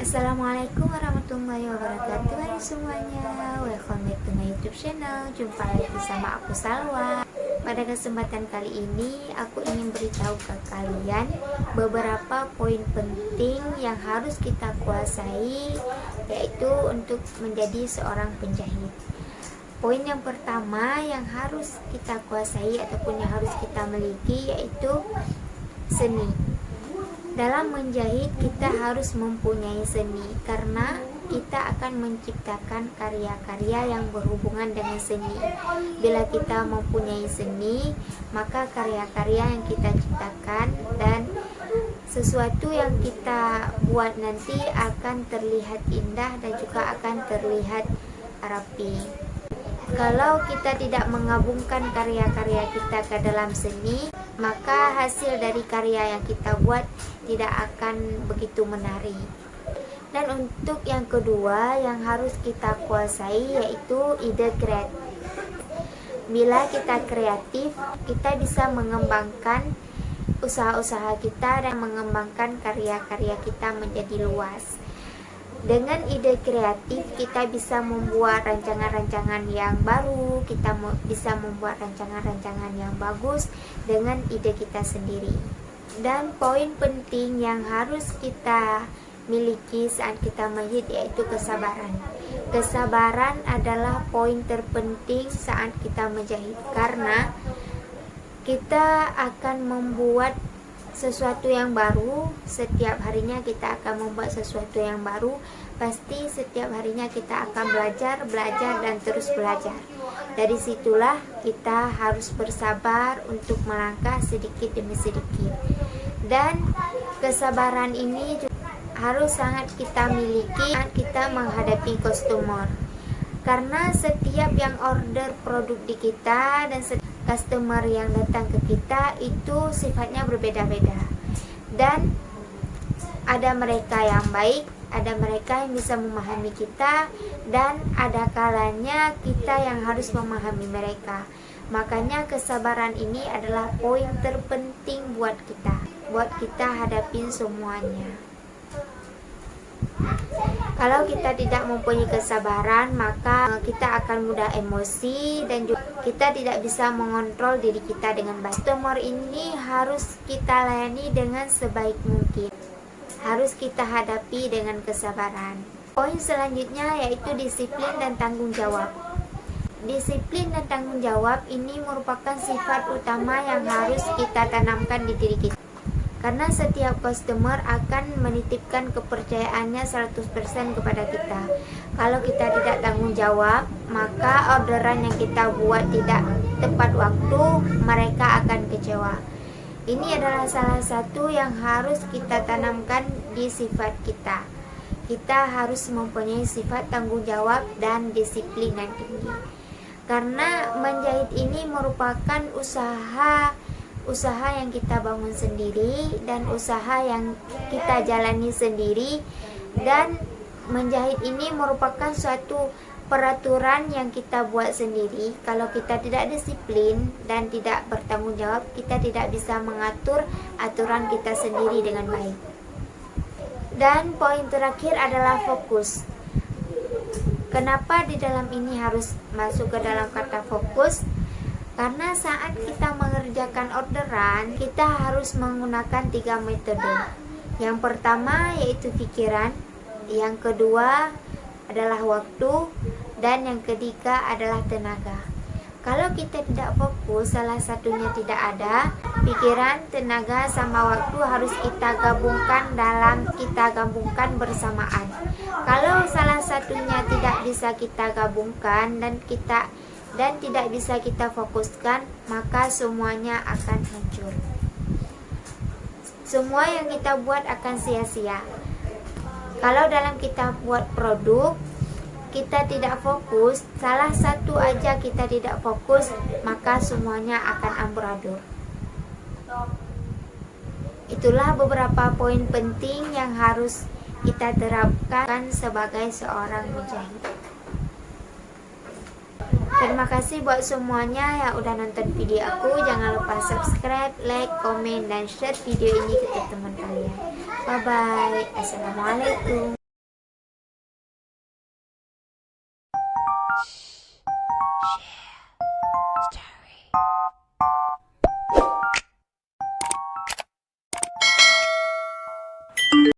Assalamualaikum warahmatullahi wabarakatuh. Hai semuanya, welcome back to my YouTube channel. Jumpa lagi bersama aku Salwa. Pada kesempatan kali ini aku ingin beritahu ke kalian beberapa poin penting yang harus kita kuasai, yaitu untuk menjadi seorang penjahit. Poin yang pertama yang harus kita kuasai ataupun yang harus kita miliki yaitu seni. Dalam menjahit kita harus mempunyai seni, karena kita akan menciptakan karya-karya yang berhubungan dengan seni. Bila kita mempunyai seni, maka karya-karya yang kita ciptakan dan sesuatu yang kita buat nanti akan terlihat indah dan juga akan terlihat rapi. Kalau kita tidak menggabungkan karya-karya kita ke dalam seni, maka hasil dari karya yang kita buat tidak akan begitu menarik. Dan untuk yang kedua yang harus kita kuasai yaitu ide kreatif. Bila kita kreatif, kita bisa mengembangkan usaha-usaha kita dan mengembangkan karya-karya kita menjadi luas. Dengan ide kreatif kita bisa membuat rancangan-rancangan yang baru, kita bisa membuat rancangan-rancangan yang bagus dengan ide kita sendiri. Dan poin penting yang harus kita miliki saat kita menjahit yaitu kesabaran. Kesabaran adalah poin terpenting saat kita menjahit, karena kita akan membuat sesuatu yang baru. Setiap harinya kita akan membuat sesuatu yang baru. Pasti setiap harinya kita akan belajar dan terus belajar. Dari situlah kita harus bersabar untuk melangkah sedikit demi sedikit. Dan kesabaran ini juga harus sangat kita miliki saat kita menghadapi customer. Karena setiap yang order produk di kita dan customer yang datang ke kita itu sifatnya berbeda-beda. Dan ada mereka yang baik, ada mereka yang bisa memahami kita, dan ada kalanya kita yang harus memahami mereka. Makanya kesabaran ini adalah poin terpenting buat kita hadapin semuanya. Kalau kita tidak mempunyai kesabaran, maka kita akan mudah emosi dan juga kita tidak bisa mengontrol diri kita dengan baik. Customer ini harus kita layani dengan sebaik mungkin. Harus kita hadapi dengan kesabaran. Poin selanjutnya yaitu disiplin dan tanggung jawab. Disiplin dan tanggung jawab ini merupakan sifat utama yang harus kita tanamkan di diri kita. Karena setiap customer akan menitipkan kepercayaannya 100% kepada kita. Kalau kita tidak tanggung jawab, maka orderan yang kita buat tidak tepat waktu, mereka akan kecewa. Ini adalah salah satu yang harus kita tanamkan di sifat kita. Kita harus mempunyai sifat tanggung jawab dan disiplin yang tinggi. Karena menjahit ini merupakan usaha yang kita bangun sendiri dan usaha yang kita jalani sendiri, dan menjahit ini merupakan suatu peraturan yang kita buat sendiri. Kalau kita tidak disiplin dan tidak bertanggung jawab, kita tidak bisa mengatur aturan kita sendiri dengan baik. Dan poin terakhir adalah fokus. Kenapa di dalam ini harus masuk ke dalam kata fokus? Karena saat kita mengerjakan orderan, kita harus menggunakan 3 metode. Yang pertama yaitu pikiran, yang kedua adalah waktu, dan yang ketiga adalah tenaga. Kalau kita tidak fokus, salah satunya tidak ada, pikiran, tenaga, sama waktu harus kita gabungkan bersamaan. Kalau salah satunya tidak bisa kita gabungkan dan tidak bisa kita fokuskan, maka semuanya akan hancur. Semua yang kita buat akan sia-sia. Kalau dalam kita buat produk, kita tidak fokus, salah satu aja kita tidak fokus, maka semuanya akan amburadul. Itulah beberapa poin penting yang harus kita terapkan sebagai seorang mujahid. Terima kasih buat semuanya yang udah nonton video aku. Jangan lupa subscribe, like, komen, dan share video ini ke teman kalian. Bye bye. Assalamualaikum. Share.